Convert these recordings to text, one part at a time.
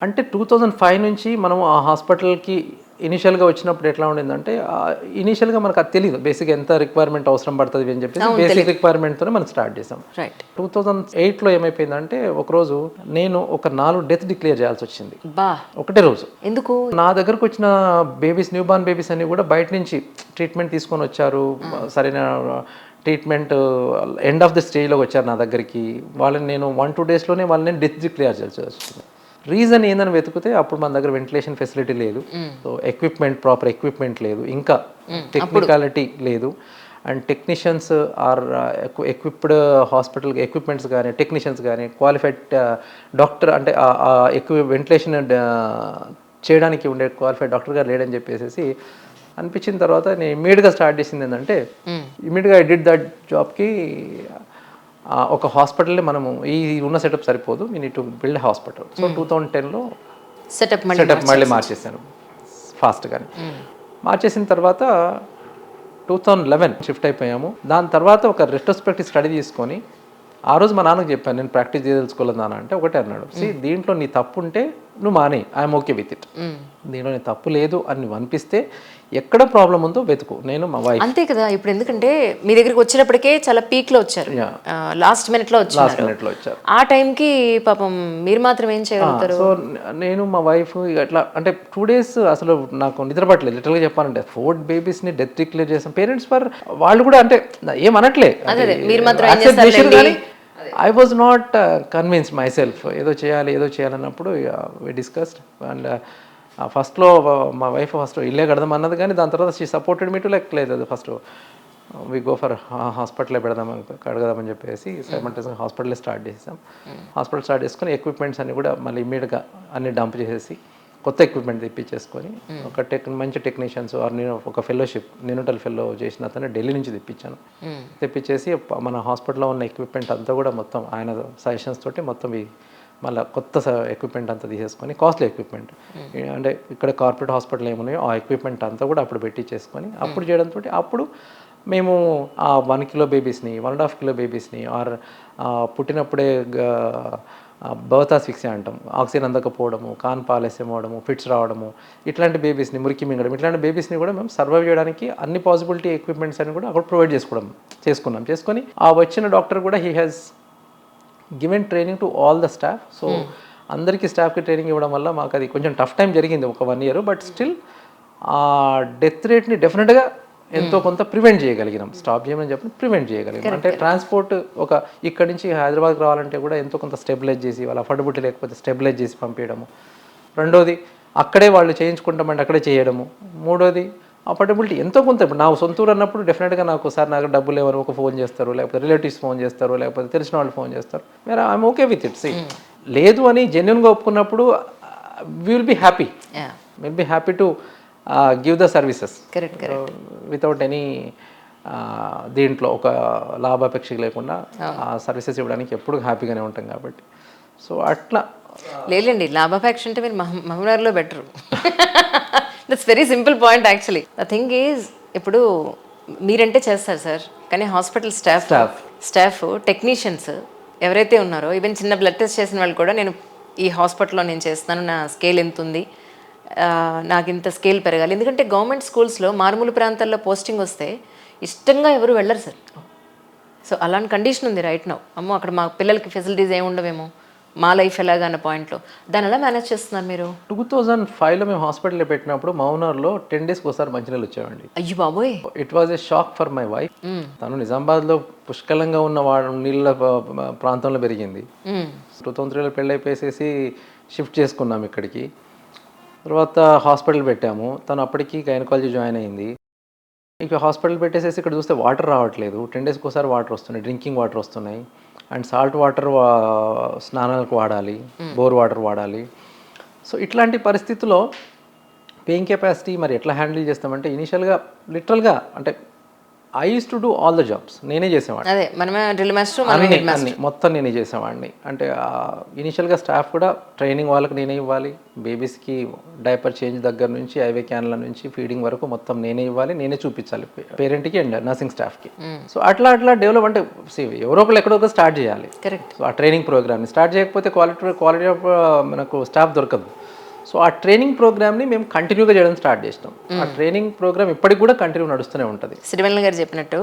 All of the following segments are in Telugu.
అంటే 2005 నుంచి మనం ఆ హాస్పిటల్‌కి ఇనీషియల్‌గా వచ్చినప్పుడు ఎట్లా ఉండిందంటే ఇనీషియల్‌గా మనకు అది తెలీదు. బేసిక్‌గా ఎంత రిక్వైర్మెంట్ అవసరం పడతది అని చెప్పేసి అవును. బేసిక్ తెలీదు. రిక్వైర్మెంట్‌తోనే మనం స్టార్ట్ చేసాం. రైట్. 2008లో ఏమైపోయిందంటే ఒకరోజు నేను ఒక 4 డెత్ డిక్లేర్ చేయాల్సొచ్చింది. బా! ఒకటే రోజు. ఎందుకు? నా దగ్గరకొచ్చిన బేబీస్, న్యూ బార్న్ బేబీస్ అన్నీ కూడా బయట నుంచి ట్రీట్మెంట్ తీసుకొనొచ్చారు. సరైన ట్రీట్మెంట్ ఎండ్ ఆఫ్ ది స్టేజ్‌లోకి వచ్చారు నా దగ్గరికి. వాళ్ళని నేను 1, 2 డేస్‌లోనే వాళ్ళని నేను డెత్ డిక్లేర్ చేయాల్సొచ్చింది. రీజన్ ఏందని వెతికితే అప్పుడు మన దగ్గర వెంటిలేషన్ ఫెసిలిటీ లేదు. సో ప్రాపర్ ఎక్విప్మెంట్ లేదు. ఇంకా టెక్నికాలిటీ లేదు. And technicians are equipped hospital equipments కానీ, టెక్నీషియన్స్ కానీ, క్వాలిఫైడ్ డాక్టర్ అంటే వెంటిలేషన్ చేయడానికి ఉండే క్వాలిఫైడ్ డాక్టర్ గారు లేడని చెప్పేసి అనిపించిన తర్వాత నేను ఇమ్మీడియట్గా స్టార్ట్ చేసింది ఏంటంటే ఇమ్మీడియట్గా ఐ డిడ్ దట్ జాబ్కి ఒక హాస్పిటల్ని మనము ఈ ఉన్న సెటప్ సరిపోదు, we need to build hospital. So 2010లో సెటప్ మళ్ళీ మార్చేసాను ఫాస్ట్గానే. మార్చేసిన తర్వాత 2011 షిఫ్ట్ అయిపోయాము. దాని తర్వాత ఒక రెట్రోస్పెక్టివ్ స్టడీ తీసుకొని ఆ రోజు మా నాన్నకు చెప్పాను, నేను ప్రాక్టీస్ చేయదలుచుకోలేదు నాన్న అంటే ఒకటే అన్నాడు, దీంట్లో నీ తప్పు ఉంటే నువ్వు మానే, ఐఎమ్ ఓకే విత్ ఇట్. దీంట్లో నీ తప్పు లేదు అని నువ్వు అనిపిస్తే ఎక్కడ ప్రాబ్లం ఉందో వెతుకు, నేను మా వైఫ్. అంతే కదా. ఇప్పుడు ఎందుకంటే మీ దగ్గరికి వచ్చేటప్పటికే చాలా పీక్ లో వచ్చారు, లాస్ట్ మినిట్ లో వచ్చారు. ఆ టైంకి పాపం మీరు మాత్రం ఏం చేయగలుగుతారు? సో నేను మా వైఫ్ అట్లా అంటే 2 days అసలు నాకు నిద్ర పట్టలేదు. లిటరల్గా చెప్పాలంటే 4 babiesని డెత్ డిక్లేర్ చేసాం. పేరెంట్స్ వాళ్ళు కూడా అంటే ఏమనట్లే, మీరు మాత్రం ఏం చేస్తారు? I was not convinced my self. ఏదో చేయాలన్నప్పుడు వి డిస్కస్డ్. అండ్ ఫస్ట్లో మా వైఫ్ ఫస్ట్ ఇల్లే కడదాం అన్నది, కానీ దాని తర్వాత she supported me to like లేదు ఫస్ట్ వి గో ఫర్ హాస్పిటలే కడగదామని చెప్పేసి సైమల్టేనియస్గా హాస్పిటలే స్టార్ట్ చేసాం. హాస్పిటల్ స్టార్ట్ చేసుకొని ఎక్విప్మెంట్స్ అన్ని కూడా మళ్ళీ ఇమ్మీడియట్గా అన్ని డంప్ చేసేసి కొత్త ఎక్విప్మెంట్ తెప్పించేసుకొని మంచి టెక్నీషియన్స్ నేను ఒక ఫెలోషిప్ నినోటల్ ఫెలో చేసిన అతను ఢిల్లీ నుంచి తెప్పించేసి మన హాస్పిటల్లో ఉన్న ఎక్విప్మెంట్ అంతా కూడా మొత్తం ఆయన సజెషన్స్ తోటి మొత్తం మళ్ళీ కొత్త ఎక్విప్మెంట్ అంతా తీసేసుకొని కాస్ట్లీ ఎక్విప్మెంట్ అంటే ఇక్కడ కార్పొరేట్ హాస్పిటల్ ఏమున్నాయో ఆ ఎక్విప్మెంట్ అంతా కూడా అప్పుడు పెట్టించేసుకొని అప్పుడు చేయడంతో అప్పుడు మేము ఆ 1 kilo బేబీస్ని 1.5 kilo బేబీస్ని ఆర్ పుట్టినప్పుడే బర్త్ ఆస్ఫిక్సియా అంటాం, ఆక్సిజన్ అందకపోవడము, కాన్ పాలస్యం అవ్వడము, ఫిట్స్ రావడము, ఇట్లాంటి బేబీస్ని మురికి మింగడం, ఇట్లాంటి బేబీస్ని కూడా మేము సర్వైవ్ చేయడానికి అన్ని పాసిబిలిటీ ఎక్విప్మెంట్స్ అని కూడా అక్కడ ప్రొవైడ్ చేసుకొని ఆ వచ్చిన డాక్టర్ కూడా he has given training to all the staff. So అందరికీ స్టాఫ్కి ట్రైనింగ్ ఇవ్వడం వల్ల మాకు అది కొంచెం టఫ్ టైం జరిగింది ఒక 1 year. బట్ స్టిల్ ఆ డెత్ రేట్ని డెఫినెట్గా ఎంతో కొంత ప్రివెంట్ చేయగలిగినాం. స్టాప్ చేయమని చెప్పి ప్రివెంట్ చేయగలిగినాం. అంటే ట్రాన్స్పోర్ట్ ఇక్కడి నుంచి హైదరాబాద్కి రావాలంటే కూడా ఎంతో కొంత స్టెబిలైజ్ చేసి, వాళ్ళ అఫోర్డబిలిటీ లేకపోతే స్టెబిలైజ్ చేసి పంపించడము. రెండోది అక్కడే వాళ్ళు చేయించుకుంటామంటే అక్కడే చేయడము. మూడోది అఫోర్డబిలిటీ ఎంతో కొంత. ఇప్పుడు నా సొంతూరు అన్నప్పుడు డెఫినెట్గా నాకు డబ్బులు లేవని ఒక ఫోన్ చేస్తారు, లేకపోతే రిలేటివ్స్ ఫోన్ చేస్తారు, లేకపోతే తెలిసిన వాళ్ళు ఫోన్ చేస్తారు. వేరే ఐఎమ్ ఓకే విత్ ఇట్. లేదు అని జెన్యున్గా ఒప్పుకున్నప్పుడు will be happy to give the services without any దీంట్లో ఒక లాభాపేక్ష లేకుండా ఆ సర్వీసెస్ ఇవ్వడానికి ఎప్పుడు హ్యాపీగానే ఉంటాం కాబట్టి. సో అట్లా లేదండి, లాభాపేక్ష అంటే మీరు మహబూబ్నగర్లో better. That's very simple point actually. The thing is ఇప్పుడు మీరంటే చేస్తారు సార్, కానీ హాస్పిటల్ స్టాఫ్ టెక్నీషియన్స్ ఎవరైతే ఉన్నారో, ఈవెన్ చిన్న బ్లడ్ టెస్ట్ చేసిన వాళ్ళు కూడా నేను ఈ హాస్పిటల్లో నేను చేస్తున్నాను, నా స్కేల్ ఎంత ఉంది, నాకు ఇంత స్కేల్ పెరగాలి. ఎందుకంటే గవర్నమెంట్ స్కూల్స్లో మారుమూల ప్రాంతాల్లో పోస్టింగ్ వస్తే ఇష్టంగా ఎవరు వెళ్ళరు సార్. సో అలాంటి కండిషన్ ఉంది రైట్ నౌ. అమ్మో అక్కడ మా పిల్లలకి ఫెసిలిటీస్ ఏమి ఉండవేమో, మా లైఫ్ ఎలాగన్న పాయింట్లో దాని ఎలా మేనేజ్ చేస్తున్నారు మీరు? 2005లో మేము హాస్పిటల్లో పెట్టినప్పుడు మౌనార్లో 10 days ఒకసారి మంచినీళ్ళు వచ్చేవండి. అయ్యో బాబోయ్. It was a shock for my wife. తను నిజామాబాద్లో పుష్కలంగా ఉన్న నీళ్ళ ప్రాంతంలో పెరిగింది. 2003లో పెళ్ళి అయిపోయేసి షిఫ్ట్ చేసుకున్నాం ఇక్కడికి. తర్వాత హాస్పిటల్ పెట్టాము. తను అప్పటికి గైనకాలజీ జాయిన్ అయింది. ఇక హాస్పిటల్ పెట్టేసేసి ఇక్కడ చూస్తే వాటర్ రావట్లేదు. 10 days ఒకసారి వాటర్ వస్తున్నాయి, డ్రింకింగ్ వాటర్ వస్తున్నాయి. అండ్ సాల్ట్ వాటర్ స్నానాలకు వాడాలి, బోర్ వాటర్ వాడాలి. సో ఇట్లాంటి పరిస్థితుల్లో పేయింగ్ కెపాసిటీ మరి ఎట్లా హ్యాండిల్ చేస్తామంటే ఇనీషియల్గా లిటరల్గా అంటే I use to do all the jobs, నేనే చేసేవాడిని. అదే మనమే డ్రిల్ మాస్టర్, మనమే హెడ్ మాస్టర్. అన్ని మొత్తం నేనే చేసేవాడిని. అంటే ఇనిషియల్గా స్టాఫ్ కూడా ట్రైనింగ్ వాళ్ళకి నేనే ఇవ్వాలి, బేబీస్కి డైపర్ చేంజ్ దగ్గర నుంచి ఐవే క్యాన్ల నుంచి ఫీడింగ్ వరకు మొత్తం నేనే ఇవ్వాలి, నేనే చూపించాలి పేరెంట్కి అండ్ నర్సింగ్ స్టాఫ్కి. సో అట్లా డెవలప్ అంటే ఎవరో ఒకరు ఎక్కడో ఒకరు స్టార్ట్ చేయాలి. కరెక్ట్. సో ఆ ట్రైనింగ్ ప్రోగ్రామ్ని స్టార్ట్ చేయకపోతే క్వాలిటీ ఆఫ్ మనకు స్టాఫ్ దొరకదు. సో ఆ ట్రైనింగ్ ప్రోగ్రామ్ని మేము కంటిన్యూగా చేయడం స్టార్ట్ చేసినాం. ఆ ట్రైనింగ్ ప్రోగ్రామ్ ఇప్పటికి కూడా కంటిన్యూ నడుస్తూనే ఉంటుంది. సిరివెన్నెల గారు చెప్పినట్టు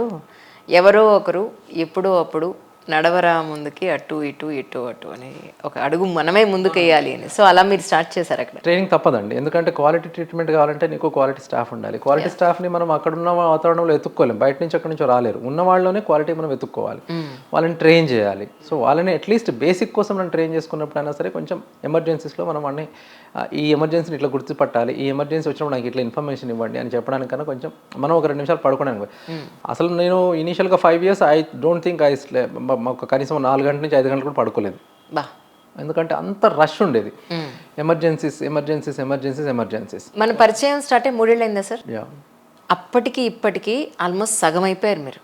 ఎవరో ఒకరు ఎప్పుడో అప్పుడు నడవరా ముందుకి అటు ఇటు ఇటు అటు అని ఒక అడుగు మనమే ముందుకు వేయాలి అని. సో అలా మీరు స్టార్ట్ చేశారు అక్కడ. ట్రైనింగ్ తప్పదండి, ఎందుకంటే క్వాలిటీ ట్రీట్మెంట్ కావాలంటే నీకు క్వాలిటీ స్టాఫ్ ఉండాలి. క్వాలిటీ స్టాఫ్ని మనం అక్కడ ఉన్న వాతావరణంలో ఎత్తుక్కోలేం, బయట నుంచి అక్కడి నుంచో రాలేరు. ఉన్న వాళ్ళలోనే క్వాలిటీ మనం వెతుక్కోవాలి, వాళ్ళని ట్రైన్ చేయాలి. సో వాళ్ళని అట్లీస్ట్ బేసిక్ కోసం మనం ట్రైన్ చేసుకున్నప్పుడైనా సరే కొంచెం ఎమర్జెన్సీస్లో మనం అన్ని ఈ ఎమర్జెన్సీని ఇట్లా గుర్తుపట్టాలి, ఈ ఎమర్జెన్సీ వచ్చినప్పుడు నాకు ఇట్లా ఇన్ఫర్మేషన్ ఇవ్వండి అని చెప్పడానికన్నా కొంచెం మనం ఒక 2 నిమిషాలు పడుకోవడానికి. అసలు నేను ఇనీషియల్గా 5 years ఐ డోంట్ థింక్ మాకు కనీసం 4 గంటల నుంచి 5 గంటలు కూడా పడుకోలేదు. ఎందుకంటే అంత రష్ ఉండేది. ఎమర్జెన్సీస్. మన పరిచయం స్టార్ట్ అయ్యి 3 ఏళ్ళు అయిందా సార్? యా. అప్పటికి ఇప్పటికీ ఆల్మోస్ట్ సగం అయిపోయారు మీరు.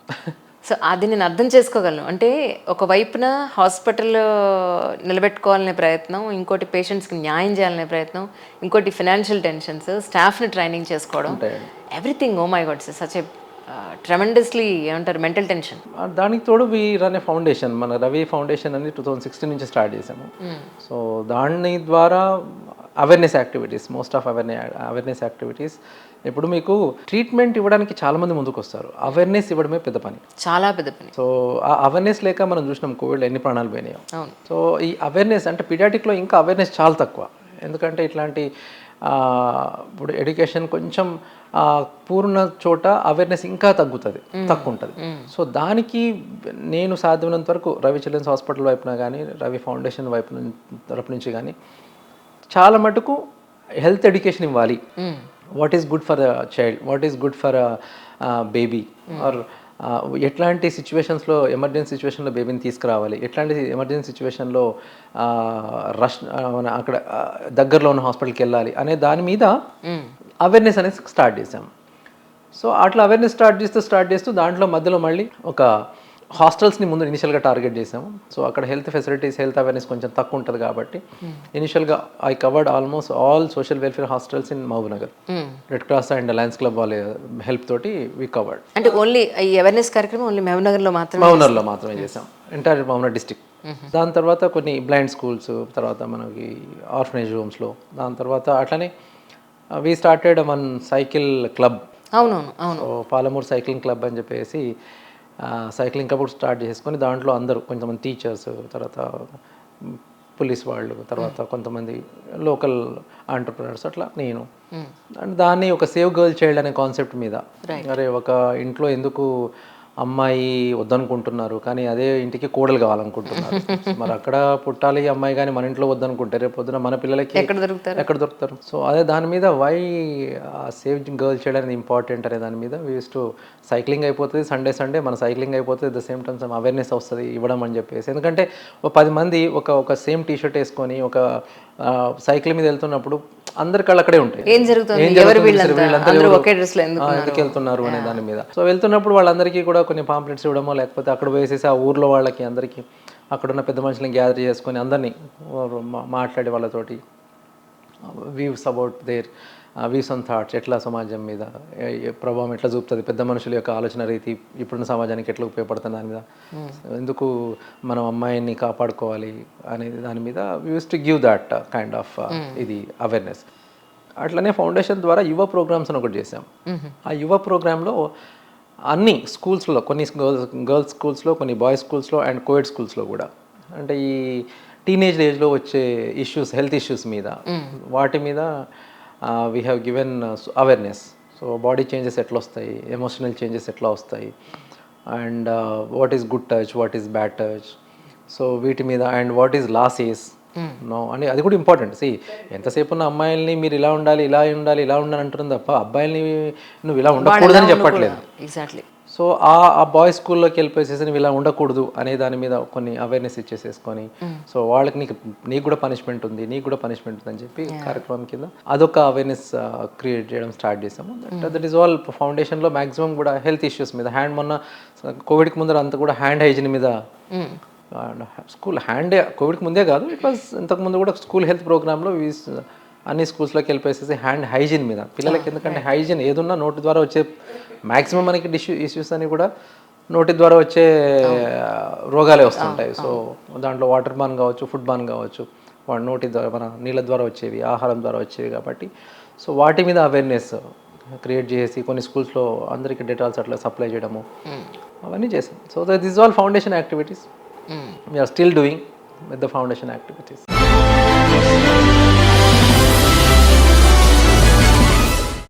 సో అది నేను అర్థం చేసుకోగలను. అంటే ఒక వైపున హాస్పిటల్ నిలబెట్టుకోవాలనే ప్రయత్నం, ఇంకోటి పేషెంట్స్కి న్యాయం చేయాలనే ప్రయత్నం, ఇంకోటి ఫినాన్షియల్ టెన్షన్స్, స్టాఫ్ని ట్రైనింగ్ చేసుకోవడం, everything. Oh my god, such a tremendously ఏమంటారు మెంటల్ టెన్షన్. దానికి తోడు వీ రన్ ఏ ఫౌండేషన్, మన రవి ఫౌండేషన్ అని 2016 నుంచి స్టార్ట్ చేసాము. సో దాని ద్వారా awareness activities, most of awareness activities. ఇప్పుడు మీకు ట్రీట్మెంట్ ఇవ్వడానికి చాలామంది ముందుకు వస్తారు, అవేర్నెస్ ఇవ్వడమే పెద్ద పని, చాలా పెద్ద పని. సో ఆ అవేర్నెస్ లేక మనం చూసినాం కోవిడ్లో ఎన్ని ప్రాణాలు పోయినాయో. సో ఈ అవేర్నెస్ అంటే పీడియాటిక్లో ఇంకా అవేర్నెస్ చాలా తక్కువ. ఎందుకంటే ఇట్లాంటి ఇప్పుడు ఎడ్యుకేషన్ కొంచెం పూర్ణ చోట అవేర్నెస్ ఇంకా తక్కువ ఉంటుంది. సో దానికి నేను సాధ్యమైనంత వరకు రవి చిల్డ్రన్స్ హాస్పిటల్ వైపున కానీ, రవి ఫౌండేషన్ తరపు నుంచి కానీ చాలా మటుకు హెల్త్ ఎడ్యుకేషన్ ఇవ్వాలి. What is good for a child, what is good for a baby, or ఎట్లాంటి సిచ్యువేషన్స్లో ఎమర్జెన్సీ సిచ్యువేషన్లో బేబీని తీసుకురావాలి, ఎట్లాంటి ఎమర్జెన్సీ సిచ్యువేషన్లో రష్ అక్కడ దగ్గరలో ఉన్న హాస్పిటల్కి వెళ్ళాలి అనే దాని మీద అవేర్నెస్ అనేది స్టార్ట్ చేసాం. సో అట్లా అవేర్నెస్ స్టార్ట్ చేస్తూ దాంట్లో మధ్యలో మళ్ళీ ఒక హాస్టల్స్ని ముందు ఇనిషియల్గా టార్గెట్ చేసాము. సో అక్కడ హెల్త్ ఫెసిలిటీస్, హెల్త్ అవేర్నెస్ కొంచెం తక్కువ ఉంటుంది కాబట్టి ఇనిషియల్గా I covered almost all social welfare hostels in Mahabubnagar. Red cross and Lions club వాళ్ళ హెల్ప్ తోటి వి కవర్డ్. అంటే ఓన్లీ ఈ అవేర్నెస్ కార్యక్రమం ఓన్లీ మహబూబ్నగర్లో మాత్రమే చేసాం, ఎంటైర్ మహబూబ్నగర్ డిస్ట్రిక్ట్. దాని తర్వాత కొన్ని బ్లైండ్ స్కూల్స్, తర్వాత మనకి ఆర్ఫనేజ్ హోమ్స్లో, దాని తర్వాత అట్లనే we started one cycle club. అవును. పాలమూరు సైక్లింగ్ క్లబ్ అని చెప్పేసి సైక్లింగ్ క్లబ్ స్టార్ట్ చేసుకొని దాంట్లో అందరూ కొంతమంది టీచర్స్, తర్వాత పోలీస్ వాళ్ళు, తర్వాత కొంతమంది లోకల్ ఆంటర్ప్రినర్స్, అట్లా నేను. అండ్ దాన్ని ఒక సేవ్ గర్ల్ చైల్డ్ అనే కాన్సెప్ట్ మీద, అరే ఒక ఇంట్లో ఎందుకు అమ్మాయి వద్దనుకుంటున్నారు కానీ అదే ఇంటికి కోడలు కావాలనుకుంటున్నారు, మరి అక్కడ పుట్టాలి అమ్మాయి కానీ మన ఇంట్లో వద్దనుకుంటే రేపు పొద్దున మన పిల్లలకి ఎక్కడ దొరుకుతారు. సో అదే దాని మీద వై సేవ్ గర్ల్ చైల్డ్ అనేది ఇంపార్టెంట్ అనే దాని మీద వి యూస్ టు సైక్లింగ్ అయిపోతుంది, సండే మన సైక్లింగ్ అయిపోతుంది, at the same time some awareness వస్తుంది ఇవ్వడం అని చెప్పేసి. ఎందుకంటే ఒక 10 మంది ఒక సేమ్ టీ షర్ట్ వేసుకొని ఒక సైకిల్ మీద వెళ్తున్నప్పుడు అందరి కళ్ళు అక్కడే ఉంటాయి, ఎందుకు వెళ్తున్నారు అనే దాని మీద. సో వెళ్తున్నప్పుడు వాళ్ళందరికీ కూడా కొన్ని పాంప్లెట్స్ ఇవ్వడమో, లేకపోతే అక్కడ వేసేసి ఆ ఊర్లో వాళ్ళకి అందరికీ అక్కడున్న పెద్ద మనుషులను గ్యాదర్ చేసుకొని అందరినీ మాట్లాడే వాళ్ళతోటి views about their views and thoughts, ఎట్లా సమాజం మీద ప్రభావం ఎట్లా చూపుతుంది, పెద్ద మనుషుల యొక్క ఆలోచన రీతి ఇప్పుడున్న సమాజానికి ఎట్లా ఉపయోగపడుతుంది దాని మీద, ఎందుకు మనం అమ్మాయిని కాపాడుకోవాలి అనేది దాని మీద we use to give that kind of ఇది అవేర్నెస్. అట్లనే ఫౌండేషన్ ద్వారా యువ ప్రోగ్రామ్స్ అని ఒకటి చేసాం. ఆ యువ ప్రోగ్రాంలో అన్ని స్కూల్స్లో, కొన్ని గర్ల్స్ స్కూల్స్లో, కొన్ని బాయ్స్ స్కూల్స్లో అండ్ కోఎడ్ స్కూల్స్లో కూడా, అంటే ఈ టీనేజ్ ఏజ్లో వచ్చే ఇష్యూస్, హెల్త్ ఇష్యూస్ మీద, వాటి మీద we have given awareness. So body changes ఎట్లా వస్తాయి, ఎమోషనల్ చేంజెస్ ఎట్లా వస్తాయి, and what is good touch, what is bad touch, so వీటి మీద, and what is losses no అని అది కూడా ఇంపార్టెంట్. సి ఎంతసేపు ఉన్న అమ్మాయిల్ని మీరు ఇలా ఉండాలి ఇలా ఉండాలి అంటుంది తప్ప అబ్బాయిల్ని నువ్వు ఇలా ఉండకూడదని చెప్పట్లేదు. ఎగ్జాక్ట్లీ. సో ఆ బాయ్స్ స్కూల్లోకి వెళ్ళిపోయేసేసి నువ్వు ఇలా ఉండకూడదు అనే దాని మీద కొన్ని అవేర్నెస్ ఇచ్చేసేసుకొని సో వాళ్ళకి నీకు కూడా పనిష్మెంట్ ఉంది, నీకు కూడా పనిష్మెంట్ ఉంది అని చెప్పి కార్యక్రమం కింద అదొక అవేర్నెస్ క్రియేట్ చేయడం స్టార్ట్ చేసాము. దట్ ఈస్ ఆల్ ఫౌండేషన్లో మ్యాక్సిమం కూడా హెల్త్ ఇష్యూస్ మీద మొన్న కోవిడ్కి ముందర అంతా కూడా హ్యాండ్ హైజీన్ మీద స్కూల్ కోవిడ్కి ముందే కాదు, ఇట్ వాజ్ ఇంతకుముందు కూడా స్కూల్ హెల్త్ ప్రోగ్రాంలో అన్ని స్కూల్స్లోకి వెళ్ళిపోయేసేసి హ్యాండ్ హైజీన్ మీద పిల్లలకి, ఎందుకంటే హైజీన్ ఏదున్నా నోటి ద్వారా వచ్చే మ్యాక్సిమం మనకి ఇష్యూస్ అని కూడా నోటి ద్వారా వచ్చే రోగాలే వస్తుంటాయి. సో దాంట్లో వాటర్ బాన్ కావచ్చు, ఫుడ్ బాన్ కావచ్చు, వాడి నోటి ద్వారా మన నీళ్ళ ద్వారా వచ్చేవి, ఆహారం ద్వారా వచ్చేవి కాబట్టి సో వాటి మీద అవేర్నెస్ క్రియేట్ చేసి కొన్ని స్కూల్స్లో అందరికీ డెటాల్స్ అట్లా సప్లై చేయడము అవన్నీ చేసాం. So this all foundation activities we are still doing with the foundation activities.